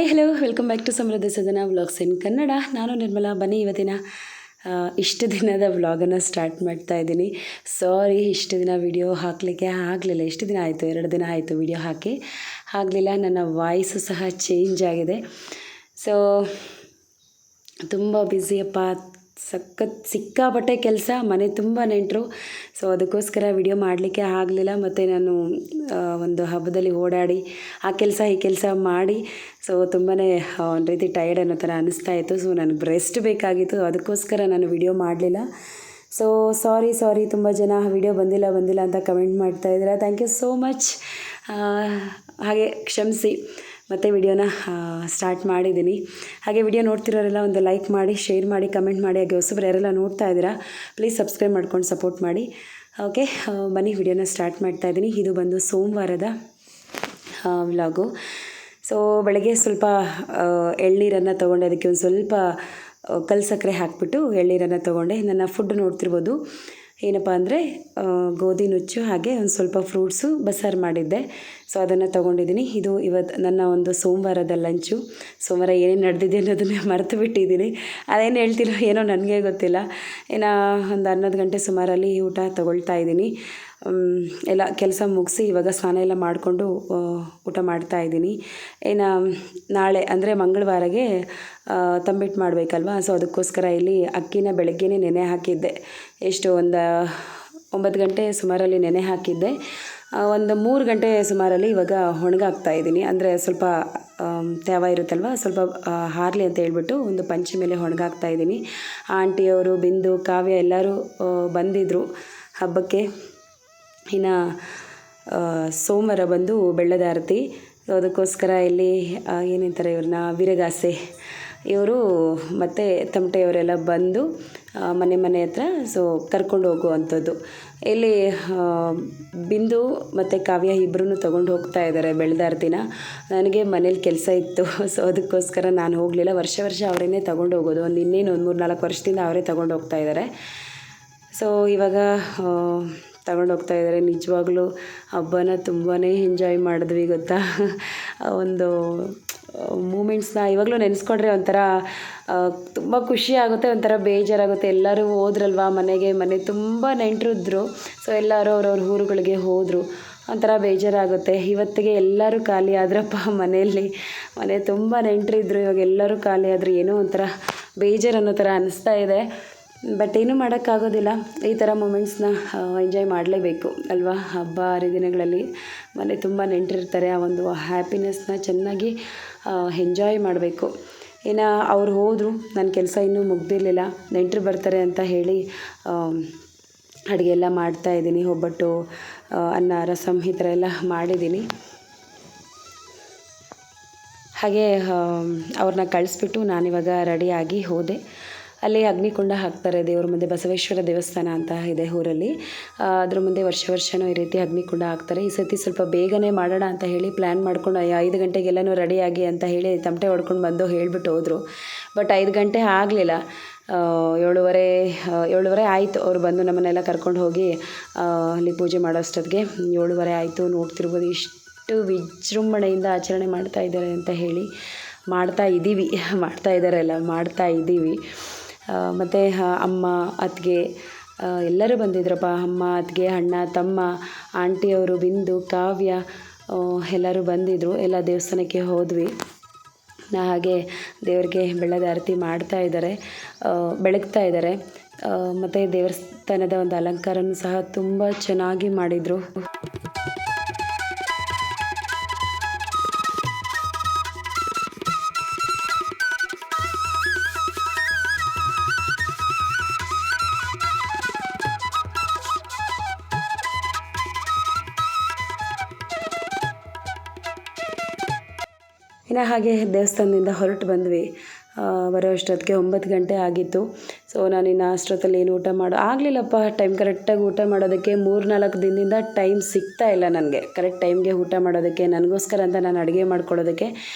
Hi hello welcome back to Samruddha Sadana vlogs ಇನ್ ಕನ್ನಡ. ನಾನು ನಿರ್ಮಲಾ. ಬನ್ನಿ ಇವತ್ತಿನ ಇಷ್ಟು ದಿನದ ವ್ಲಾಗನ್ನು ಸ್ಟಾರ್ಟ್ ಮಾಡ್ತಾ ಇದ್ದೀನಿ. ಸಾರಿ, ಇಷ್ಟು ದಿನ ವಿಡಿಯೋ ಹಾಕಲಿಕ್ಕೆ ಆಗಲಿಲ್ಲ. ಇಷ್ಟು ದಿನ ಆಯಿತು, 2 ದಿನ ಆಯಿತು ವಿಡಿಯೋ ಹಾಕಿ ಆಗಲಿಲ್ಲ. ನನ್ನ ವಾಯ್ಸು ಸಹ ಚೇಂಜ್ ಆಗಿದೆ. ಸೊ ತುಂಬ ಬ್ಯುಸಿಯಪ್ಪ, ಸಿಕ್ಕಾಪಟ್ಟೆ ಕೆಲಸ, ಮನೆ ತುಂಬ ನೆಂಟರು. ಸೊ ಅದಕ್ಕೋಸ್ಕರ ವಿಡಿಯೋ ಮಾಡಲಿಕ್ಕೆ ಆಗಲಿಲ್ಲ. ಮತ್ತು ನಾನು ಒಂದು ಹಬ್ಬದಲ್ಲಿ ಓಡಾಡಿ ಆ ಕೆಲಸ ಈ ಕೆಲಸ ಮಾಡಿ ಸೊ ತುಂಬಾ ಒಂದು ರೀತಿ ಟಯರ್ಡ್ ಅನ್ನೋ ಥರ ಅನ್ನಿಸ್ತಾ ಇತ್ತು. ಸೊ ನನಗೆ ರೆಸ್ಟ್ ಬೇಕಾಗಿತ್ತು, ಅದಕ್ಕೋಸ್ಕರ ನಾನು ವಿಡಿಯೋ ಮಾಡಲಿಲ್ಲ. ಸೊ ಸಾರಿ, ತುಂಬ ಜನ ವಿಡಿಯೋ ಬಂದಿಲ್ಲ ಅಂತ ಕಮೆಂಟ್ ಮಾಡ್ತಾಯಿದ್ದೀರಾ. Thank you so much. ಹಾಗೆ ಕ್ಷಮಿಸಿ. ಮತ್ತು ವಿಡಿಯೋನ ಸ್ಟಾರ್ಟ್ ಮಾಡಿದ್ದೀನಿ. ಹಾಗೆ ವಿಡಿಯೋ ನೋಡ್ತಿರೋರೆಲ್ಲ ಒಂದು ಲೈಕ್ ಮಾಡಿ, ಶೇರ್ ಮಾಡಿ, ಕಮೆಂಟ್ ಮಾಡಿ. ಹಾಗೆ ಹೊಸಬ್ರು ಯಾರೆಲ್ಲ ನೋಡ್ತಾ ಇದ್ದೀರಾ ಪ್ಲೀಸ್ ಸಬ್ಸ್ಕ್ರೈಬ್ ಮಾಡ್ಕೊಂಡು ಸಪೋರ್ಟ್ ಮಾಡಿ. ಓಕೆ, ಬನ್ನಿ ವಿಡಿಯೋನ ಸ್ಟಾರ್ಟ್ ಮಾಡ್ತಾಯಿದ್ದೀನಿ. ಇದು ಬಂದು ಸೋಮವಾರದ ವ್ಲಾಗು. ಸೊ ಬೆಳಗ್ಗೆ ಸ್ವಲ್ಪ ಎಳ್ನೀರನ್ನು ತೊಗೊಂಡೆ. ಅದಕ್ಕೆ ಒಂದು ಸ್ವಲ್ಪ ಕಲ್ಲು ಸಕ್ಕರೆ ಹಾಕಿಬಿಟ್ಟು ಎಳ್ನೀರನ್ನು ತೊಗೊಂಡೆ. ನನ್ನ ಫುಡ್ ನೋಡ್ತಿರ್ಬೋದು, ಏನಪ್ಪ ಅಂದರೆ ಗೋಧಿ ನುಚ್ಚು, ಹಾಗೆ ಒಂದು ಸ್ವಲ್ಪ ಫ್ರೂಟ್ಸು, ಬಸ್ಸಾರು ಮಾಡಿದ್ದೆ. ಸೊ ಅದನ್ನು ತೊಗೊಂಡಿದ್ದೀನಿ. ಇದು ಇವತ್ತು ನನ್ನ ಒಂದು ಸೋಮವಾರದ ಲಂಚು. ಸೋಮವಾರ ಏನೇನು ನಡೆದಿದೆ ಅನ್ನೋದನ್ನೇ ಮರೆತು ಬಿಟ್ಟಿದ್ದೀನಿ. ಅದೇನು ಹೇಳ್ತಿರೋ ಏನೋ ನನಗೆ ಗೊತ್ತಿಲ್ಲ. ಇನ್ನು ಒಂದು 11 ಗಂಟೆ ಸುಮಾರಲ್ಲಿ ಊಟ ತೊಗೊಳ್ತಾ ಇದ್ದೀನಿ. ಎಲ್ಲ ಕೆಲಸ ಮುಗಿಸಿ ಇವಾಗ ಸ್ನಾನ ಎಲ್ಲ ಮಾಡಿಕೊಂಡು ಊಟ ಮಾಡ್ತಾಯಿದ್ದೀನಿ. ಇನ್ನು ನಾಳೆ ಅಂದರೆ ಮಂಗಳವಾರಗೆ ತಂಬಿಟ್ಟು ಮಾಡಬೇಕಲ್ವ. ಸೊ ಅದಕ್ಕೋಸ್ಕರ ಇಲ್ಲಿ ಅಕ್ಕಿನ ಬೆಳಗ್ಗೆನೇ ನೆನೆ ಹಾಕಿದ್ದೆ. ಎಷ್ಟು ಒಂದು 9 ಗಂಟೆ ಸುಮಾರಲ್ಲಿ ನೆನೆ ಹಾಕಿದ್ದೆ. ಒಂದು 3 ಗಂಟೆ ಸುಮಾರಲ್ಲಿ ಇವಾಗ ಒಣಗಾಕ್ತಾಯಿದ್ದೀನಿ. ಅಂದರೆ ಸ್ವಲ್ಪ ತೇವ ಇರುತ್ತಲ್ವ, ಸ್ವಲ್ಪ ಹಾರಲಿ ಅಂತ ಹೇಳ್ಬಿಟ್ಟು ಒಂದು ಪಂಚೆ ಮೇಲೆ ಒಣಗಾಕ್ತಾಯಿದ್ದೀನಿ. ಆಂಟಿಯವರು, ಬಿಂದು, ಕಾವ್ಯ ಎಲ್ಲರೂ ಬಂದಿದ್ದರು ಹಬ್ಬಕ್ಕೆ. ಇನ್ನು ಸೋಮವಾರ ಬಂದು ಬೆಳ್ಳದ ಆರತಿ. ಅದಕ್ಕೋಸ್ಕರ ಇಲ್ಲಿ ಏನಂತಾರೆ ಇವ್ರನ್ನ, ವೀರಗಾಸೆ ಇವರು ಮತ್ತು ತಮಟೆಯವರೆಲ್ಲ ಬಂದು ಮನೆ ಹತ್ರ ಸೊ ಕರ್ಕೊಂಡು ಹೋಗುವಂಥದ್ದು. ಇಲ್ಲಿ ಬಿಂದು ಮತ್ತು ಕಾವ್ಯ ಇಬ್ಬರೂ ತೊಗೊಂಡು ಹೋಗ್ತಾ ಇದ್ದಾರೆ ಬೆಳ್ದಾರ್ತಿನ. ನನಗೆ ಮನೇಲಿ ಕೆಲಸ ಇತ್ತು. ಸೊ ಅದಕ್ಕೋಸ್ಕರ ನಾನು ಹೋಗಲಿಲ್ಲ. ವರ್ಷ ಅವರೇ ತಗೊಂಡು ಹೋಗೋದು. ಒಂದು 3-4 ವರ್ಷದಿಂದ ಅವರೇ ತಗೊಂಡು ಹೋಗ್ತಾ ಇದ್ದಾರೆ. ಸೊ ಇವಾಗ ತಗೊಂಡು ಹೋಗ್ತಾ ಇದ್ದಾರೆ. ನಿಜವಾಗ್ಲೂ ಹಬ್ಬನ ತುಂಬಾ ಎಂಜಾಯ್ ಮಾಡಿದ್ವಿ ಗೊತ್ತಾ. ಒಂದು ಮೂಮೆಂಟ್ಸ್ನ ಇವಾಗಲೂ ನೆನೆಸ್ಕೊಂಡ್ರೆ ಒಂಥರ ತುಂಬ ಖುಷಿ ಆಗುತ್ತೆ, ಒಂಥರ ಬೇಜಾರಾಗುತ್ತೆ. ಎಲ್ಲರೂ ಹೋದ್ರಲ್ವ ಮನೆ ತುಂಬ ನೆಂಟರಿದ್ರು. ಸೊ ಎಲ್ಲರೂ ಅವ್ರವ್ರ ಊರುಗಳಿಗೆ ಹೋದರು. ಒಂಥರ ಬೇಜಾರಾಗುತ್ತೆ. ಇವತ್ತಿಗೆ ಎಲ್ಲರೂ ಖಾಲಿ ಆದ್ರಪ್ಪ ಮನೆಯಲ್ಲಿ. ಮನೆ ತುಂಬ ನೆಂಟರಿದ್ರು. ಇವಾಗ ಎಲ್ಲರೂ ಖಾಲಿ ಆದರೂ ಏನೋ ಒಂಥರ ಬೇಜಾರು ಅನ್ನೋ ಥರ ಅನ್ನಿಸ್ತಾ ಇದೆ. ಬಟ್ ಏನೂ ಮಾಡೋಕ್ಕಾಗೋದಿಲ್ಲ. ಈ ಥರ ಮೂಮೆಂಟ್ಸ್ನ ಎಂಜಾಯ್ ಮಾಡಲೇಬೇಕು ಅಲ್ವಾ. ಹಬ್ಬ ಹರಿದಿನಗಳಲ್ಲಿ ಮನೆ ತುಂಬ ನೆಂಟರಿರ್ತಾರೆ. ಆ ಒಂದು ಹ್ಯಾಪಿನೆಸ್ನ ಚೆನ್ನಾಗಿ ಎಂಜಾಯ್ ಮಾಡಬೇಕು. ಇನ್ನು ಅವ್ರು ಹೋದರು, ನನ್ನ ಕೆಲಸ ಇನ್ನೂ ಮುಗ್ದಿರಲಿಲ್ಲ. ನೆಂಟರು ಬರ್ತಾರೆ ಅಂತ ಹೇಳಿ ಅಡುಗೆ ಎಲ್ಲ ಮಾಡ್ತಾಯಿದ್ದೀನಿ. ಒಬ್ಬಟ್ಟು, ಅನ್ನ, ರಸಮ್ ಈ ಥರ ಎಲ್ಲ ಮಾಡಿದ್ದೀನಿ. ಹಾಗೆ ಅವ್ರನ್ನ ಕಳಿಸ್ಬಿಟ್ಟು ನಾನಿವಾಗ ರೆಡಿಯಾಗಿ ಹೋದೆ. ಅಲ್ಲಿ ಅಗ್ನಿಕುಂಡ ಹಾಕ್ತಾರೆ ದೇವ್ರ ಮುಂದೆ. ಬಸವೇಶ್ವರ ದೇವಸ್ಥಾನ ಅಂತ ಇದೆ ಊರಲ್ಲಿ. ಅದ್ರ ಮುಂದೆ ವರ್ಷವೂ ಈ ರೀತಿ ಅಗ್ನಿಕುಂಡ ಹಾಕ್ತಾರೆ. ಈ ಸತಿ ಸ್ವಲ್ಪ ಬೇಗನೆ ಮಾಡೋಣ ಅಂತ ಹೇಳಿ ಪ್ಲ್ಯಾನ್ ಮಾಡ್ಕೊಂಡು 5 ಗಂಟೆಗೆಲ್ಲನೂ ರೆಡಿಯಾಗಿ ಅಂತ ಹೇಳಿ ತಮಟೆ ಹೊಡ್ಕೊಂಡು ಬಂದು ಹೇಳಿಬಿಟ್ಟು ಹೋದರು. ಬಟ್ 5 ಗಂಟೆ ಆಗಲಿಲ್ಲ. 7:30 ಆಯಿತು. ಅವ್ರು ಬಂದು ನಮ್ಮನ್ನೆಲ್ಲ ಕರ್ಕೊಂಡು ಹೋಗಿ ಅಲ್ಲಿ ಪೂಜೆ ಮಾಡೋ ಅಷ್ಟೊತ್ತಿಗೆ 7:30 ಆಯಿತು. ನೋಡ್ತಿರ್ಬೋದು ಇಷ್ಟು ವಿಜೃಂಭಣೆಯಿಂದ ಆಚರಣೆ ಮಾಡ್ತಾ ಮಾಡ್ತಾ ಇದ್ದೀವಿ. ಮತ್ತು ಅಮ್ಮ, ಅತ್ತಿಗೆ ಎಲ್ಲರೂ ಬಂದಿದ್ರಪ್ಪ. ಅಮ್ಮ, ಅತ್ತಿಗೆ, ಅಣ್ಣ, ತಮ್ಮ, ಆಂಟಿಯವರು, ಬಿಂದು, ಕಾವ್ಯ ಎಲ್ಲರೂ ಬಂದಿದ್ದರು. ಎಲ್ಲ ದೇವಸ್ಥಾನಕ್ಕೆ ಹೋದ್ವಿ. ಹಾಗೆ ದೇವರಿಗೆ ಬೆಳ್ಳದ ಆರತಿ ಬೆಳಗ್ತಾ ಇದ್ದಾರೆ. ಮತ್ತು ದೇವಸ್ಥಾನದ ಒಂದು ಅಲಂಕಾರನೂ ಸಹ ತುಂಬ ಚೆನ್ನಾಗಿ ಮಾಡಿದರು. ಇನ್ನು ಹಾಗೆ ದೇವಸ್ಥಾನದಿಂದ ಹೊರಟು ಬಂದ್ವಿ. ಬರೋ ಅಷ್ಟೊತ್ತಿಗೆ 9 ಗಂಟೆ ಆಗಿತ್ತು. ಸೊ ನಾನಿನ್ನು ಅಷ್ಟೊತ್ತಲ್ಲಿ ಏನು ಊಟ ಆಗಲಿಲ್ಲಪ್ಪ. ಟೈಮ್ ಕರೆಕ್ಟಾಗಿ ಊಟ ಮಾಡೋದಕ್ಕೆ 3-4 ದಿನದಿಂದ ಟೈಮ್ ಸಿಗ್ತಾ ಇಲ್ಲ ನನಗೆ. ಕರೆಕ್ಟ್ ಟೈಮ್ಗೆ ಊಟ ಮಾಡೋದಕ್ಕೆ, ನನಗೋಸ್ಕರ ಅಂತ ನಾನು ಅಡುಗೆ ಮಾಡ್ಕೊಳ್ಳೋದಕ್ಕೆ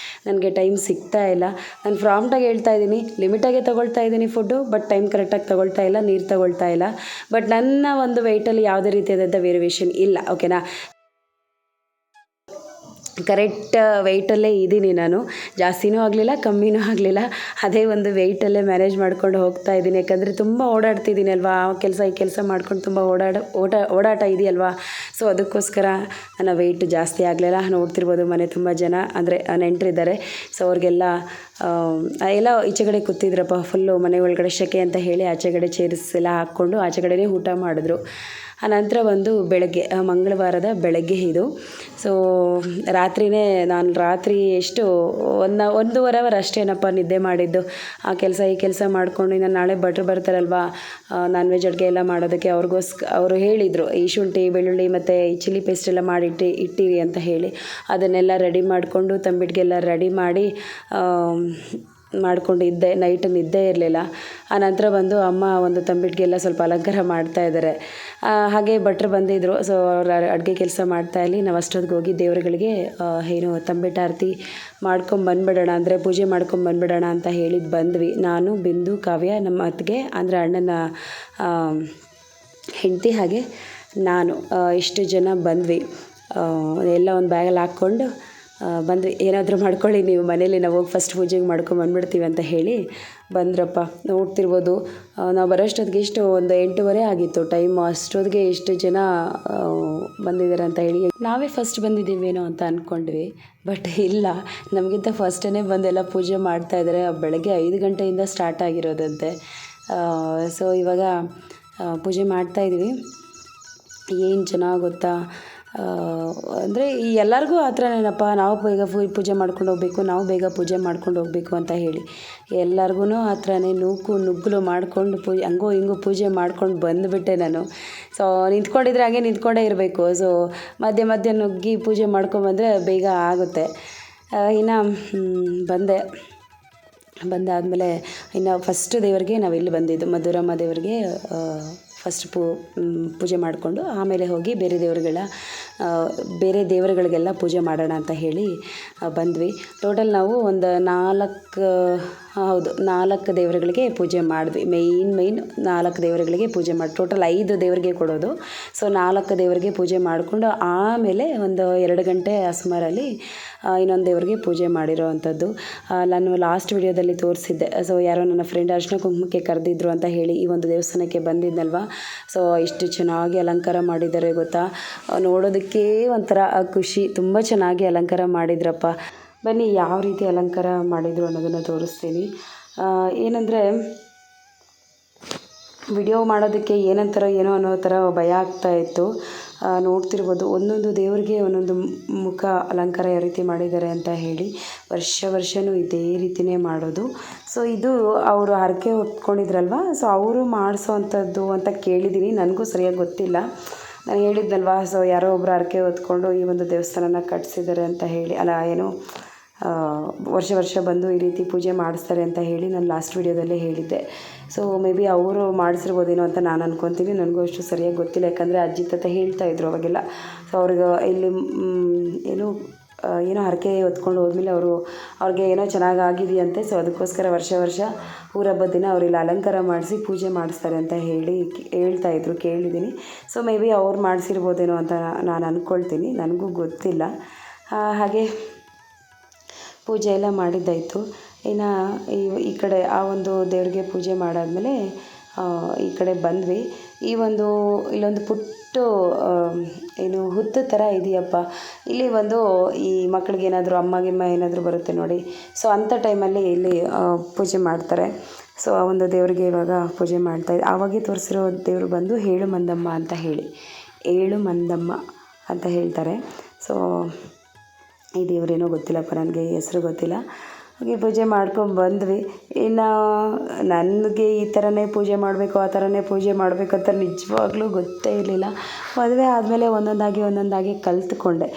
ನನಗೆ ಟೈಮ್ ಸಿಗ್ತಾ ಇಲ್ಲ. ನಾನು ಪ್ರಾಂಪ್ಟಾಗಿ ಹೇಳ್ತಾ ಇದ್ದೀನಿ, ಲಿಮಿಟಾಗೆ ತೊಗೊಳ್ತಾ ಇದ್ದೀನಿ ಫುಡ್ಡು. ಬಟ್ ಟೈಮ್ ಕರೆಕ್ಟಾಗಿ ತೊಗೊಳ್ತಾ ಇಲ್ಲ, ನೀರು ತೊಗೊಳ್ತಾ ಇಲ್ಲ. ಬಟ್ ನನ್ನ ಒಂದು ವೆಯ್ಟಲ್ಲಿ ಯಾವುದೇ ರೀತಿಯಾದಂಥ ವೇರಿಯೇಷನ್ ಇಲ್ಲ. ಓಕೆನಾ. ಕರೆಕ್ಟ್ ವೆಯ್ಟಲ್ಲೇ ಇದ್ದೀನಿ ನಾನು, ಜಾಸ್ತಿನೂ ಆಗಲಿಲ್ಲ ಕಮ್ಮಿನೂ ಆಗಲಿಲ್ಲ, ಅದೇ ಒಂದು ವೆಯ್ಟಲ್ಲೇ ಮ್ಯಾನೇಜ್ ಮಾಡ್ಕೊಂಡು ಹೋಗ್ತಾ ಇದ್ದೀನಿ. ಯಾಕಂದರೆ ತುಂಬ ಓಡಾಡ್ತಿದ್ದೀನಿ ಅಲ್ವಾ, ಆ ಕೆಲಸ ಈ ಕೆಲಸ ಮಾಡ್ಕೊಂಡು ತುಂಬ ಓಡಾಟ ಇದೆಯಲ್ವಾ, ಸೊ ಅದಕ್ಕೋಸ್ಕರ ನನ್ನ ವೆಯ್ಟ್ ಜಾಸ್ತಿ ಆಗಲಿಲ್ಲ. ನೋಡ್ತಿರ್ಬೋದು ಮನೆ ತುಂಬ ಜನ ಅಂದರೆ ನೆಂಟರಿದ್ದಾರೆ, ಸೊ ಅವ್ರಿಗೆಲ್ಲ ಎಲ್ಲ ಈಚೆಗಡೆ ಕೂತಿದ್ರಪ್ಪ. ಫುಲ್ಲು ಮನೆ ಒಳಗಡೆ ಶೆಕೆ ಅಂತ ಹೇಳಿ ಆಚೆಗಡೆ ಚೇರ್ಸ್ ಎಲ್ಲ ಹಾಕ್ಕೊಂಡು ಆಚೆಗಡೆನೇ ಊಟ ಮಾಡಿದ್ರು. ಆನಂತರ ಒಂದು ಬೆಳಗ್ಗೆ ಮಂಗಳವಾರದ ಬೆಳಗ್ಗೆ ಇದು. ಸೊ ನಾನು ರಾತ್ರಿ ಎಷ್ಟು ಒಂದೂವರೆ ಅವರ್ ಅಷ್ಟೇನಪ್ಪ ನಿದ್ದೆ ಮಾಡಿದ್ದು. ಆ ಕೆಲಸ ಈ ಕೆಲಸ ಮಾಡಿಕೊಂಡು ಇನ್ನು ನಾಳೆ ಭಟ್ರು ಬರ್ತಾರಲ್ವ ನಾನ್ ವೆಜ್ ಅಡುಗೆ ಎಲ್ಲ ಮಾಡೋದಕ್ಕೆ, ಅವರು ಹೇಳಿದರು ಈ ಶುಂಠಿ ಬೆಳ್ಳುಳ್ಳಿ ಮತ್ತು ಈ ಚಿಲ್ಲಿ ಪೇಸ್ಟ್ ಎಲ್ಲ ಮಾಡಿ ಇಟ್ಟಿರಿ ಅಂತ ಹೇಳಿ, ಅದನ್ನೆಲ್ಲ ರೆಡಿ ಮಾಡಿಕೊಂಡು ತಂಬಿಟ್ಟಿಗೆಲ್ಲ ರೆಡಿ ಮಾಡಿ ಮಾಡ್ಕೊಂಡಿದ್ದೆ. ನೈಟ್ ನಿದ್ದೆ ಇರಲಿಲ್ಲ. ಆನಂತರ ಬಂದು ಅಮ್ಮ ಒಂದು ತಂಬಿಟ್ಟಿಗೆಲ್ಲ ಸ್ವಲ್ಪ ಅಲಂಕಾರ ಮಾಡ್ತಾಯಿದ್ದಾರೆ. ಹಾಗೆ ಭಟ್ರು ಬಂದಿದ್ದರು. ಸೊ ಅವ್ರು ಅಡುಗೆ ಕೆಲಸ ಮಾಡ್ತಾಯಿಲ್ಲಿ ನಾವು ಅಷ್ಟೊತ್ತಿಗೆ ಹೋಗಿ ದೇವರುಗಳಿಗೆ ಏನು ತಂಬಿಟ್ಟಾರತಿ ಮಾಡ್ಕೊಂಬಂದ್ಬಿಡೋಣ, ಅಂದರೆ ಪೂಜೆ ಮಾಡ್ಕೊಂಬಂದ್ಬಿಡೋಣ ಅಂತ ಹೇಳಿ ಬಂದ್ವಿ. ನಾನು, ಬಿಂದು, ಕಾವ್ಯ, ನಮ್ಮ ಅತ್ತಿಗೆ ಅಂದರೆ ಅಣ್ಣನ ಹೆಂಡತಿ, ಹಾಗೆ ನಾನು ಇಷ್ಟು ಜನ ಬಂದ್ವಿ. ಎಲ್ಲ ಒಂದು ಬ್ಯಾಗಲ್ಲಿ ಹಾಕ್ಕೊಂಡು ಬಂದ್ವಿ. ಏನಾದರೂ ಮಾಡ್ಕೊಳ್ಳಿ ನೀವು ಮನೇಲಿ, ನಾವು ಹೋಗಿ ಫಸ್ಟ್ ಪೂಜೆಗೆ ಮಾಡ್ಕೊಂಬಂದ್ಬಿಡ್ತೀವಿ ಅಂತ ಹೇಳಿ ಬಂದ್ರಪ್ಪ. ನೋಡ್ತಿರ್ಬೋದು ನಾವು ಬರೋಷ್ಟೊತ್ತಿಗೆ ಒಂದು 8:30 ಆಗಿತ್ತು ಟೈಮು. ಅಷ್ಟೊತ್ತಿಗೆ ಎಷ್ಟು ಜನ ಬಂದಿದ್ದಾರೆ ಅಂತ ಹೇಳಿ ನಾವೇ ಫಸ್ಟ್ ಬಂದಿದ್ದೀವೇನೋ ಅಂತ ಅಂದ್ಕೊಂಡ್ವಿ. ಬಟ್ ಇಲ್ಲ, ನಮಗಿಂತ ಫಸ್ಟೇ ಬಂದೆಲ್ಲ ಪೂಜೆ ಮಾಡ್ತಾಯಿದ್ದಾರೆ. ಬೆಳಗ್ಗೆ 5 ಗಂಟೆಯಿಂದ ಸ್ಟಾರ್ಟ್ ಆಗಿರೋದಂತೆ. ಸೊ ಇವಾಗ ಪೂಜೆ ಮಾಡ್ತಾಯಿದ್ವಿ. ಏನು ಚೆನ್ನಾಗಿ ಗೊತ್ತಾ, ಅಂದರೆ ಈ ಎಲ್ಲರಿಗೂ ಆ ಥರನೇನಪ್ಪ, ನಾವು ಬೇಗ ಪೂಜೆ ಮಾಡ್ಕೊಂಡು ಹೋಗ್ಬೇಕು, ನಾವು ಬೇಗ ಪೂಜೆ ಮಾಡ್ಕೊಂಡು ಹೋಗ್ಬೇಕು ಅಂತ ಹೇಳಿ ಎಲ್ಲರಿಗೂ ಆ ಥರನೇ ನುಗ್ಗಲು ಮಾಡಿಕೊಂಡು ಹಂಗೋ ಹಿಂಗೋ ಪೂಜೆ ಮಾಡ್ಕೊಂಡು ಬಂದುಬಿಟ್ಟೆ ನಾನು. ಸೊ ನಿಂತ್ಕೊಂಡಿದ್ರೆ ಹಾಗೆ ನಿಂತ್ಕೊಂಡೇ ಇರಬೇಕು. ಸೊ ಮಧ್ಯೆ ನುಗ್ಗಿ ಪೂಜೆ ಮಾಡ್ಕೊಂಬಂದರೆ ಬೇಗ ಆಗುತ್ತೆ. ಇನ್ನು ಬಂದಾದಮೇಲೆ ಇನ್ನು ಫಸ್ಟ್ ದೇವರಿಗೆ ನಾವಿಲ್ಲಿ ಬಂದಿದ್ದು, ಮಧುರಮ್ಮ ದೇವರಿಗೆ ಫಸ್ಟ್ ಪೂಜೆ ಮಾಡಿಕೊಂಡು ಆಮೇಲೆ ಹೋಗಿ ಬೇರೆ ದೇವರುಗಳಿಗೆಲ್ಲ ಪೂಜೆ ಮಾಡೋಣ ಅಂತ ಹೇಳಿ ಬಂದ್ವಿ. ಟೋಟಲ್ ನಾವು ಒಂದು 4 ದೇವರುಗಳಿಗೆ ಪೂಜೆ ಮಾಡಿದ್ವಿ. ಮೇಯ್ನ್ 4 ದೇವರುಗಳಿಗೆ ಪೂಜೆ ಮಾಡಿ ಟೋಟಲ್ 5 ದೇವರಿಗೆ ಕೊಡೋದು. ಸೊ 4 ದೇವರಿಗೆ ಪೂಜೆ ಮಾಡಿಕೊಂಡು ಆಮೇಲೆ ಒಂದು 2 ಗಂಟೆ ಸುಮಾರಲ್ಲಿ ಇನ್ನೊಂದು ದೇವರಿಗೆ ಪೂಜೆ ಮಾಡಿರೋ ಅಂಥದ್ದು. ನಾನು ಲಾಸ್ಟ್ ವಿಡಿಯೋದಲ್ಲಿ ತೋರಿಸಿದ್ದೆ. ಸೊ ಯಾರೋ ನನ್ನ ಫ್ರೆಂಡ್ ಅರ್ಶಿನ ಕುಂಕುಮಕ್ಕೆ ಕರೆದಿದ್ರು ಅಂತ ಹೇಳಿ ಈ ಒಂದು ದೇವಸ್ಥಾನಕ್ಕೆ ಬಂದಿದ್ನಲ್ವ. ಸೊ ಇಷ್ಟು ಚೆನ್ನಾಗಿ ಅಲಂಕಾರ ಮಾಡಿದ್ದಾರೆ ಗೊತ್ತಾ, ನೋಡೋದಕ್ಕೆ ಒಂಥರ ಖುಷಿ. ತುಂಬ ಚೆನ್ನಾಗಿ ಅಲಂಕಾರ ಮಾಡಿದ್ರಪ್ಪ. ಬನ್ನಿ ಯಾವ ರೀತಿ ಅಲಂಕಾರ ಮಾಡಿದರು ಅನ್ನೋದನ್ನು ತೋರಿಸ್ತೀನಿ. ಏನಂದರೆ ವಿಡಿಯೋ ಮಾಡೋದಕ್ಕೆ ಏನೋ ಅನ್ನೋ ಥರ ಭಯ ಆಗ್ತಾಯಿತ್ತು. ನೋಡ್ತಿರ್ಬೋದು ಒಂದೊಂದು ದೇವರಿಗೆ ಒಂದೊಂದು ಮುಖ ಅಲಂಕಾರ ಯಾವ ರೀತಿ ಮಾಡಿದ್ದಾರೆ ಅಂತ ಹೇಳಿ. ವರ್ಷವೂ ಇದೇ ರೀತಿಯೇ ಮಾಡೋದು. ಸೊ ಇದು ಅವರು ಹರಕೆ ಹೊತ್ಕೊಂಡಿದ್ರಲ್ವ, ಸೊ ಅವರು ಮಾಡಿಸೋ ಅಂಥದ್ದು ಅಂತ ಕೇಳಿದ್ದೀನಿ. ನನಗೂ ಸರಿಯಾಗಿ ಗೊತ್ತಿಲ್ಲ. ನಾನು ಹೇಳಿದ್ನಲ್ವ, ಸೊ ಯಾರೋ ಒಬ್ಬರು ಹರಕೆ ಹೊತ್ಕೊಂಡು ಈ ಒಂದು ದೇವಸ್ಥಾನನ ಕಟ್ಟಿಸಿದ್ದಾರೆ ಅಂತ ಹೇಳಿ, ವರ್ಷ ಬಂದು ಈ ರೀತಿ ಪೂಜೆ ಮಾಡಿಸ್ತಾರೆ ಅಂತ ಹೇಳಿ ನಾನು ಲಾಸ್ಟ್ ವಿಡಿಯೋದಲ್ಲೇ ಹೇಳಿದ್ದೆ. ಸೊ ಮೇ ಬಿ ಅವರು ಮಾಡಿಸಿರ್ಬೋದೇನೋ ಅಂತ ನಾನು ಅನ್ಕೊತೀನಿ. ನನಗೂ ಅಷ್ಟು ಸರಿಯಾಗಿ ಗೊತ್ತಿಲ್ಲ, ಯಾಕಂದರೆ ಅಜ್ಜಿ ತಾತ ಹೇಳ್ತಾಯಿದ್ರು ಅವಾಗೆಲ್ಲ. ಸೊ ಅವ್ರಿಗೆ ಇಲ್ಲಿ ಏನೋ ಹರಕೆ ಹೊತ್ಕೊಂಡು ಹೋದ್ಮೇಲೆ ಅವ್ರಿಗೆ ಏನೋ ಚೆನ್ನಾಗಾಗಿದೆಯಂತೆ. ಸೊ ಅದಕ್ಕೋಸ್ಕರ ವರ್ಷ ಊರ ಹಬ್ಬದ ದಿನ ಅವರಿಲ್ಲಿ ಅಲಂಕಾರ ಮಾಡಿಸಿ ಪೂಜೆ ಮಾಡಿಸ್ತಾರೆ ಅಂತ ಹೇಳಿ ಹೇಳ್ತಾಯಿದ್ರು, ಕೇಳಿದ್ದೀನಿ. ಸೊ ಮೇ ಬಿ ಅವ್ರು ಮಾಡಿಸಿರ್ಬೋದೇನೋ ಅಂತ ನಾನು ಅಂದ್ಕೊಳ್ತೀನಿ, ನನಗೂ ಗೊತ್ತಿಲ್ಲ. ಹಾಗೆ ಪೂಜೆ ಎಲ್ಲ ಮಾಡಿದ್ದಾಯಿತು. ಇನ್ನು ಈ ಕಡೆ ಆ ಒಂದು ದೇವರಿಗೆ ಪೂಜೆ ಮಾಡಾದಮೇಲೆ ಈ ಕಡೆ ಬಂದ್ವಿ. ಇಲ್ಲೊಂದು ಪುಟ್ಟ ಹುತ್ತು ಥರ ಇದೆಯಪ್ಪ. ಇಲ್ಲಿ ಈ ಮಕ್ಕಳಿಗೇನಾದರೂ ಅಮ್ಮ ಏನಾದರೂ ಬರುತ್ತೆ ನೋಡಿ, ಸೊ ಅಂಥ ಟೈಮಲ್ಲಿ ಇಲ್ಲಿ ಪೂಜೆ ಮಾಡ್ತಾರೆ. ಸೊ ಆ ಒಂದು ದೇವರಿಗೆ ಇವಾಗ ಪೂಜೆ ಮಾಡ್ತಾಯಿದ್ದೆ. ಆವಾಗೇ ತೋರಿಸಿರೋ ದೇವರು ಬಂದು ಏಳು ಮಂದಮ್ಮ ಅಂತ ಹೇಳ್ತಾರೆ. ಸೊ ಈ ದೇವರೇನೋ ಗೊತ್ತಿಲ್ಲಪ್ಪ, ನನಗೆ ಹೆಸರು ಗೊತ್ತಿಲ್ಲ. ಹಾಗೆ ಪೂಜೆ ಮಾಡ್ಕೊಂಡು ಬಂದ್ವಿ. ಇನ್ನು ನನಗೆ ಈ ಥರನೇ ಪೂಜೆ ಮಾಡಬೇಕು, ಆ ಥರನೇ ಪೂಜೆ ಮಾಡಬೇಕಂತ ನಿಜವಾಗ್ಲೂ ಗೊತ್ತೇ ಇರಲಿಲ್ಲ. ಮದುವೆ ಆದಮೇಲೆ ಒಂದೊಂದಾಗಿ ಕಲಿತ್ಕೊಂಡೆ.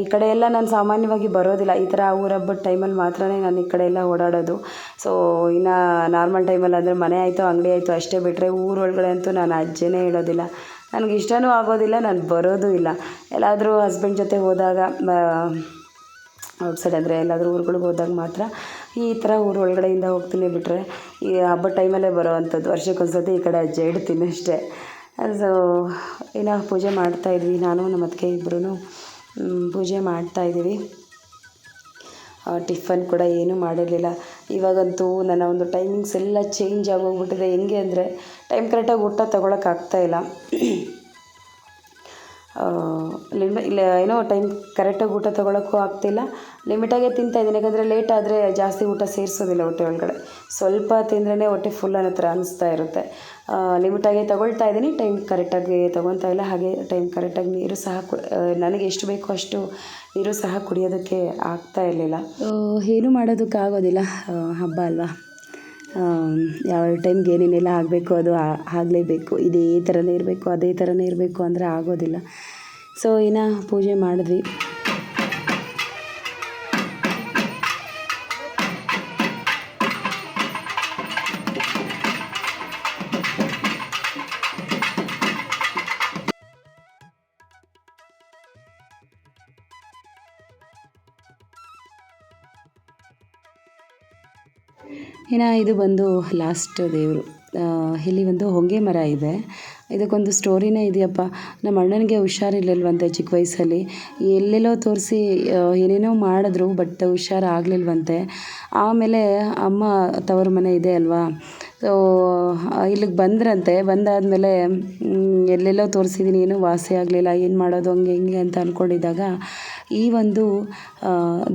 ಈ ಕಡೆ ಎಲ್ಲ ನಾನು ಸಾಮಾನ್ಯವಾಗಿ ಬರೋದಿಲ್ಲ. ಈ ಥರ ಊರ ಹಬ್ಬದ ಟೈಮಲ್ಲಿ ಮಾತ್ರ ನಾನು ಈ ಕಡೆ ಎಲ್ಲ ಓಡಾಡೋದು. ಸೊ ಇನ್ನು ನಾರ್ಮಲ್ ಟೈಮಲ್ಲಿ ಅಂದರೆ ಮನೆ ಆಯಿತು ಅಂಗಡಿ ಆಯಿತು ಅಷ್ಟೇ ಬಿಟ್ಟರೆ ಊರೊಳಗಡೆ ಅಂತೂ ನಾನು ಅಜ್ಜನೇ ಹೇಳೋದಿಲ್ಲ. ನನಗೆ ಇಷ್ಟವೂ ಆಗೋದಿಲ್ಲ, ನಾನು ಬರೋದೂ ಇಲ್ಲ. ಎಲ್ಲಾದರೂ ಹಸ್ಬೆಂಡ್ ಜೊತೆ ಹೋದಾಗ ಔಟ್ಸೈಡ್ ಅಂದರೆ ಎಲ್ಲಾದರೂ ಊರುಗಳಿಗೆ ಹೋದಾಗ ಮಾತ್ರ ಈ ಥರ ಊರು ಒಳಗಡೆಯಿಂದ ಹೋಗ್ತೀನಿ. ಬಿಟ್ಟರೆ ಈ ಹಬ್ಬದ ಟೈಮಲ್ಲೇ ಬರೋ ಅಂಥದ್ದು. ವರ್ಷಕ್ಕೊಂದ್ಸತಿ ಈ ಕಡೆ ಹೆಜ್ಜೆ ಇಡ್ತೀನಿ ಅಷ್ಟೇ. ಸೊ ಇನ್ನು ಪೂಜೆ ಮಾಡ್ತಾಯಿದ್ವಿ. ನಾನು ನಮ್ಮ ಅತ್ತಿಗೆ ಇಬ್ಬರೂ ಪೂಜೆ ಮಾಡ್ತಾಯಿದ್ದೀವಿ. ಟಿಫನ್ ಕೂಡ ಏನೂ ಮಾಡಿರಲಿಲ್ಲ. ಇವಾಗಂತೂ ನನ್ನ ಒಂದು ಟೈಮಿಂಗ್ಸ್ ಎಲ್ಲ ಚೇಂಜ್ ಆಗೋಗ್ಬಿಟ್ಟಿದೆ. ಹೆಂಗೆ ಅಂದರೆ ಟೈಮ್ ಕರೆಕ್ಟಾಗಿ ಊಟ ತೊಗೊಳಕ್ಕಾಗ್ತಾಯಿಲ್ಲ. ಇಲ್ಲ ಏನೋ ಟೈಮ್ ಕರೆಕ್ಟಾಗಿ ಊಟ ತೊಗೊಳಕ್ಕೂ ಆಗ್ತಿಲ್ಲ. ಲಿಮಿಟಾಗೇ ತಿಂತಾಯಿದ್ದೀನಿ, ಯಾಕಂದರೆ ಲೇಟ್ ಆದರೆ ಜಾಸ್ತಿ ಊಟ ಸೇರಿಸೋದಿಲ್ಲ ಹೊಟ್ಟೆ ಒಳಗಡೆ. ಸ್ವಲ್ಪ ತಿಂದ್ರೇ ಹೊಟ್ಟೆ ಫುಲ್ ಅನ್ನೋ ಥರ ಅನಿಸ್ತಾ ಇರುತ್ತೆ. ಲಿಮಿಟಾಗೇ ತೊಗೊಳ್ತಾ ಇದ್ದೀನಿ, ಟೈಮ್ ಕರೆಕ್ಟಾಗಿ ತೊಗೊತಾ ಇಲ್ಲ. ಹಾಗೆ ಟೈಮ್ ಕರೆಕ್ಟಾಗಿ ನೀರು ಸಹ ನನಗೆ ಎಷ್ಟು ಬೇಕೋ ಅಷ್ಟು ನೀರು ಸಹ ಕುಡಿಯೋದಕ್ಕೆ ಆಗ್ತಾ ಇರಲಿಲ್ಲ. ಏನೂ ಮಾಡೋದಕ್ಕಾಗೋದಿಲ್ಲ, ಹಬ್ಬ ಅಲ್ವಾ. ಯಾವ ಟೈಮ್ಗೆ ಏನೇನೆಲ್ಲ ಆಗಬೇಕು ಅದು ಆಗಲೇಬೇಕು. ಇದೇ ಥರನೇ ಇರಬೇಕು, ಅದೇ ಥರನೇ ಇರಬೇಕು ಅಂದರೆ ಆಗೋದಿಲ್ಲ. ಸೊ ಇನ್ನು ಪೂಜೆ ಮಾಡಿದ್ವಿ. ಇನ್ನು ಇದು ಬಂದು ಲಾಸ್ಟ್ ದೇವರು. ಇಲ್ಲಿ ಒಂದು ಹೊಂಗೆ ಮರ ಇದೆ. ಇದಕ್ಕೊಂದು ಸ್ಟೋರಿನೇ ಇದೆಯಪ್ಪ. ನಮ್ಮ ಅಣ್ಣನಿಗೆ ಹುಷಾರಿರ್ಲಿಲ್ವಂತೆ ಚಿಕ್ಕ ವಯಸ್ಸಲ್ಲಿ. ಎಲ್ಲೆಲ್ಲೋ ತೋರಿಸಿ ಏನೇನೋ ಮಾಡಿದ್ರು, ಬಟ್ ಹುಷಾರಾಗಲಿಲ್ವಂತೆ. ಆಮೇಲೆ ಅಮ್ಮ ತವರು ಮನೆ ಇದೆ ಅಲ್ವಾ, ಸೊ ಇಲ್ಲಿಗೆ ಬಂದ್ರಂತೆ. ಬಂದಾದಮೇಲೆ ಎಲ್ಲೆಲ್ಲೋ ತೋರಿಸಿದ್ದೀನಿ, ಏನೂ ವಾಸಿ ಆಗಲಿಲ್ಲ. ಏನು ಮಾಡೋದು ಹಂಗೆ ಹಿಂಗೆ ಅಂತ ಅಂದ್ಕೊಂಡಿದ್ದಾಗ ಈ ಒಂದು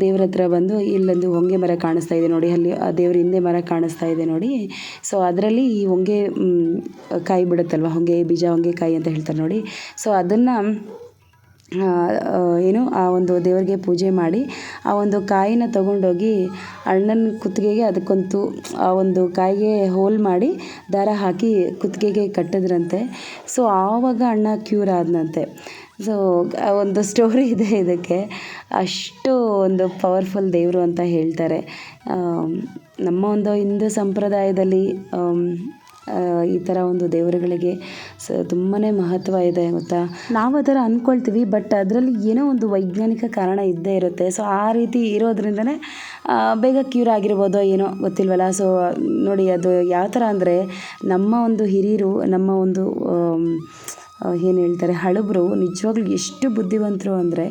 ದೇವ್ರ ಹತ್ರ ಬಂದು ಇಲ್ಲೊಂದು ಹೊಂಗೆ ಮರ ಕಾಣಿಸ್ತಾ ಇದೆ ನೋಡಿ, ಅಲ್ಲಿ ಆ ದೇವ್ರ ಹಿಂದೆ ಮರ ಕಾಣಿಸ್ತಾ ಇದೆ ನೋಡಿ. ಸೊ ಅದರಲ್ಲಿ ಈ ಹೊಂಗೆ ಕಾಯಿ ಬಿಡುತ್ತಲ್ವ, ಹೊಂಗೆ ಬೀಜ, ಹೊಂಗೆ ಕಾಯಿ ಅಂತ ಹೇಳ್ತಾರೆ ನೋಡಿ. ಸೊ ಅದನ್ನು ಏನು ಆ ಒಂದು ದೇವರಿಗೆ ಪೂಜೆ ಮಾಡಿ ಆ ಒಂದು ಕಾಯಿನ ತೊಗೊಂಡೋಗಿ ಅಣ್ಣನ ಕುತ್ತಿಗೆಗೆ ಅದಕ್ಕಂತೂ ಆ ಒಂದು ಕಾಯಿಗೆ ಹೋಲ್ ಮಾಡಿ ದಾರ ಹಾಕಿ ಕುತ್ತಿಗೆಗೆ ಕಟ್ಟಿದ್ರಂತೆ. ಸೊ ಆವಾಗ ಅಣ್ಣ ಕ್ಯೂರ್ ಆದನಂತೆ. ಸೊ ಒಂದು ಸ್ಟೋರಿ ಇದೆ ಇದಕ್ಕೆ. ಅಷ್ಟು ಒಂದು ಪವರ್ಫುಲ್ ದೇವರು ಅಂತ ಹೇಳ್ತಾರೆ. ನಮ್ಮ ಒಂದು ಹಿಂದೂ ಸಂಪ್ರದಾಯದಲ್ಲಿ ಈ ಥರ ಒಂದು ದೇವರುಗಳಿಗೆ ತುಂಬಾ ಮಹತ್ವ ಇದೆ ಗೊತ್ತಾ. ನಾವು ಆ ಥರ ಅಂದ್ಕೊಳ್ತೀವಿ, ಬಟ್ ಅದರಲ್ಲಿ ಏನೋ ಒಂದು ವೈಜ್ಞಾನಿಕ ಕಾರಣ ಇದ್ದೇ ಇರುತ್ತೆ. ಸೊ ಆ ರೀತಿ ಇರೋದ್ರಿಂದನೇ ಬೇಗ ಕ್ಯೂರ್ ಆಗಿರ್ಬೋದೋ ಏನೋ ಗೊತ್ತಿಲ್ವಲ್ಲ. ಸೊ ನೋಡಿ, ಅದು ಯಾವ ಥರ ಅಂದರೆ ನಮ್ಮ ಒಂದು ಹಿರಿಯರು, ನಮ್ಮ ಒಂದು ಏನು ಹೇಳ್ತಾರೆ ಹಳಬರು, ನಿಜವಾಗ್ಲೂ ಎಷ್ಟು ಬುದ್ಧಿವಂತರು ಅಂದರೆ,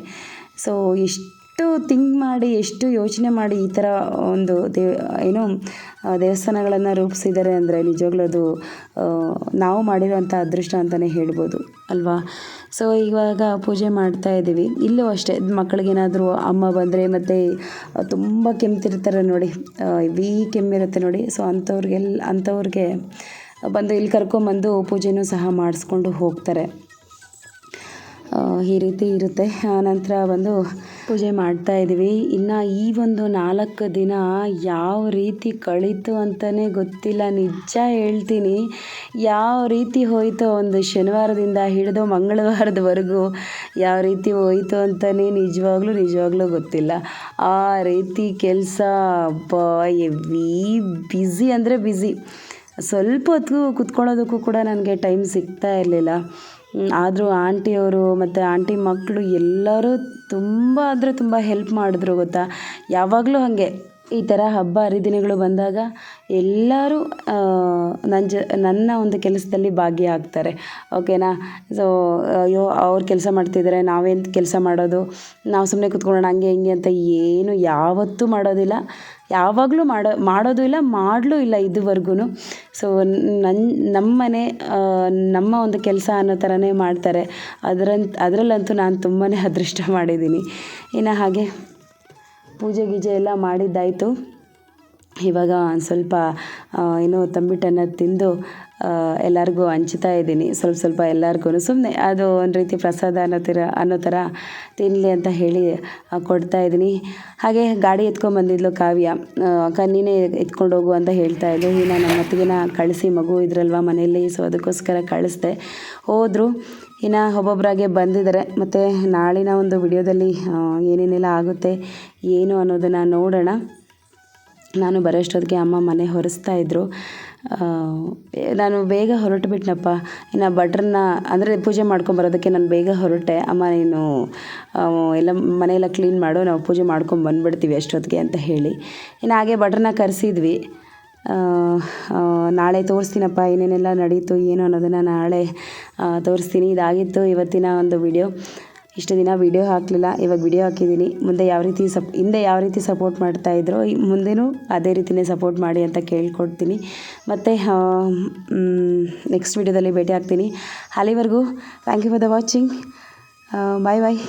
ಸೊ ಎಷ್ಟು ಥಿಂಕ್ ಮಾಡಿ, ಎಷ್ಟು ಯೋಚನೆ ಮಾಡಿ ಈ ಥರ ಒಂದು ಏನೋ ದೇವಸ್ಥಾನಗಳನ್ನು ರೂಪಿಸಿದ್ದಾರೆ ಅಂದರೆ ನಿಜವಾಗ್ಲೂ ಅದು ನಾವು ಮಾಡಿರೋವಂಥ ಅದೃಷ್ಟ ಅಂತಲೇ ಹೇಳ್ಬೋದು ಅಲ್ವಾ. ಸೊ ಇವಾಗ ಪೂಜೆ ಮಾಡ್ತಾ ಇದ್ದೀವಿ. ಇಲ್ಲೂ ಅಷ್ಟೇ, ಮಕ್ಕಳಿಗೇನಾದರೂ ಅಮ್ಮ ಬಂದರೆ ಮತ್ತು ತುಂಬ ಕೆಮ್ತಿರ್ತಾರೆ ನೋಡಿ, ಹೆವಿ ಕೆಮ್ಮಿರುತ್ತೆ ನೋಡಿ. ಸೊ ಅಂಥವ್ರಿಗೆ ಬಂದು ಇಲ್ಲಿ ಕರ್ಕೊಂಬಂದು ಪೂಜೆನೂ ಸಹ ಮಾಡಿಸ್ಕೊಂಡು ಹೋಗ್ತಾರೆ. ಈ ರೀತಿ ಇರುತ್ತೆ. ನಂತರ ಬಂದು ಪೂಜೆ ಮಾಡ್ತಾ ಇದ್ದೀವಿ. ಇನ್ನು ಈ ಒಂದು 4 ದಿನ ಯಾವ ರೀತಿ ಕಳೀತು ಅಂತಲೇ ಗೊತ್ತಿಲ್ಲ. ನಿಜ ಹೇಳ್ತೀನಿ, ಯಾವ ರೀತಿ ಹೋಯಿತು, ಒಂದು ಶನಿವಾರದಿಂದ ಹಿಡಿದು ಮಂಗಳವಾರದವರೆಗೂ ಯಾವ ರೀತಿ ಹೋಯಿತು ಅಂತಲೇ ನಿಜವಾಗ್ಲೂ ಗೊತ್ತಿಲ್ಲ. ಆ ರೀತಿ ಕೆಲಸ ಹೆವಿ ಬ್ಯುಸಿ ಅಂದರೆ ಬ್ಯುಸಿ. ಸ್ವಲ್ಪ ಹೊತ್ತು ಕುತ್ಕೊಳ್ಳೋದಕ್ಕೂ ಕೂಡ ನನಗೆ ಟೈಮ್ ಸಿಗ್ತಾ ಇರಲಿಲ್ಲ. ಆದರೂ ಆಂಟಿಯವರು ಮತ್ತು ಆಂಟಿ ಮಕ್ಕಳು ಎಲ್ಲರೂ ತುಂಬ ಅಂದರೆ ತುಂಬ ಹೆಲ್ಪ್ ಮಾಡಿದ್ರು ಗೊತ್ತಾ. ಯಾವಾಗಲೂ ಹಾಗೆ ಈ ಥರ ಹಬ್ಬ ಹರಿದಿನಗಳು ಬಂದಾಗ ಎಲ್ಲರೂ ನನ್ನ ಒಂದು ಕೆಲಸದಲ್ಲಿ ಭಾಗಿಯಾಗ್ತಾರೆ, ಓಕೆನಾ. ಸೊ ಅಯ್ಯೋ ಅವ್ರು ಕೆಲಸ ಮಾಡ್ತಿದ್ದಾರೆ, ನಾವೇನು ಕೆಲಸ ಮಾಡೋದು, ನಾವು ಸುಮ್ಮನೆ ಕೂತ್ಕೊಳ್ಳೋಣ ಹಂಗೆ ಹಿಂಗೆ ಅಂತ ಏನು ಯಾವತ್ತೂ ಮಾಡೋದಿಲ್ಲ, ಯಾವಾಗಲೂ ಮಾಡೋದು ಇಲ್ಲ, ಮಾಡಲೂ ಇಲ್ಲ ಇದುವರೆಗೂ. ಸೊ ನಮ್ಮ ಮನೆ ನಮ್ಮ ಒಂದು ಕೆಲಸ ಅನ್ನೋ ಥರನೇ ಮಾಡ್ತಾರೆ. ಅದರಲ್ಲಂತೂ ನಾನು ತುಂಬಾ ಅದೃಷ್ಟ ಮಾಡಿದ್ದೀನಿ. ಇನ್ನು ಹಾಗೆ ಪೂಜೆ ಗೀಜೆ ಎಲ್ಲ ಮಾಡಿದ್ದಾಯಿತು. ಇವಾಗ ಒಂದು ಸ್ವಲ್ಪ ಏನೋ ತಂಬಿಟ್ಟನ್ನು ತಿಂದು ಎಲ್ಲರಿಗೂ ಹಂಚ್ತಾ ಇದ್ದೀನಿ. ಸ್ವಲ್ಪ ಎಲ್ಲರಿಗೂ ಸುಮ್ಮನೆ ಅದು ಒಂದು ರೀತಿ ಪ್ರಸಾದ ಅನ್ನೋ ಥರ ತಿನ್ನಲಿ ಅಂತ ಹೇಳಿ ಕೊಡ್ತಾ ಇದ್ದೀನಿ. ಹಾಗೆ ಗಾಡಿ ಎತ್ಕೊಂಡ್ಬಂದಿದ್ಲು ಕಾವ್ಯ. ಅಕ್ಕ ನೀನೇ ಎತ್ಕೊಂಡು ಹೋಗು ಅಂತ ಹೇಳ್ತಾ ಇದ್ಲು. ಇನ್ನು ನಮ್ಮ ಅತ್ತಿಗೆನ ಕಳಿಸಿ, ಮಗು ಇದ್ರಲ್ವ ಮನೆಯಲ್ಲಿ, ಸೊ ಅದಕ್ಕೋಸ್ಕರ ಕಳಿಸ್ದೆ. ಹೋದರು. ಇನ್ನು ಒಬ್ಬೊಬ್ಬರಾಗೆ ಬಂದಿದ್ದಾರೆ. ಮತ್ತು ನಾಳಿನ ಒಂದು ವಿಡಿಯೋದಲ್ಲಿ ಏನೇನೆಲ್ಲ ಆಗುತ್ತೆ ಏನು ಅನ್ನೋದನ್ನು ನೋಡೋಣ. ನಾನು ಬರೋಷ್ಟೊತ್ತಿಗೆ ಅಮ್ಮ ಮನೆ ಹೊರಿಸ್ತಾಯಿದ್ರು. ನಾನು ಬೇಗ ಹೊರಟುಬಿಟ್ನಪ್ಪ. ಇನ್ನು ಭಟ್ರನ್ನ ಅಂದರೆ ಪೂಜೆ ಮಾಡ್ಕೊಂಬರೋದಕ್ಕೆ ನಾನು ಬೇಗ ಹೊರಟೆ. ಅಮ್ಮ ನೀನು ಎಲ್ಲ ಮನೆಯೆಲ್ಲ ಕ್ಲೀನ್ ಮಾಡು, ನಾವು ಪೂಜೆ ಮಾಡ್ಕೊಂಡು ಬಂದುಬಿಡ್ತೀವಿ ಅಷ್ಟೊತ್ತಿಗೆ ಅಂತ ಹೇಳಿ. ಇನ್ನು ಹಾಗೆ ಭಟ್ರನ್ನ ಕರೆಸಿದ್ವಿ. ನಾಳೆ ತೋರಿಸ್ತೀನಪ್ಪ ಏನೇನೆಲ್ಲ ನಡೀತು ಏನು ಅನ್ನೋದನ್ನು ನಾಳೆ ತೋರಿಸ್ತೀನಿ. ಇದಾಗಿತ್ತು ಇವತ್ತಿನ ಒಂದು ವಿಡಿಯೋ. ಇಷ್ಟು ದಿನ ವೀಡಿಯೋ ಹಾಕಲಿಲ್ಲ, ಇವಾಗ ವೀಡಿಯೋ ಹಾಕಿದ್ದೀನಿ. ಮುಂದೆ ಹಿಂದೆ ಯಾವ ರೀತಿ ಸಪೋರ್ಟ್ ಮಾಡ್ತಾಯಿದ್ರೋ ಮುಂದೆನೂ ಅದೇ ರೀತಿಯೇ ಸಪೋರ್ಟ್ ಮಾಡಿ ಅಂತ ಕೇಳ್ಕೊಡ್ತೀನಿ. ಮತ್ತು ನೆಕ್ಸ್ಟ್ ವೀಡಿಯೋದಲ್ಲಿ ಭೇಟಿ ಆಗ್ತೀನಿ. ಅಲ್ಲಿವರೆಗೂ thank you for the watching. Bye bye.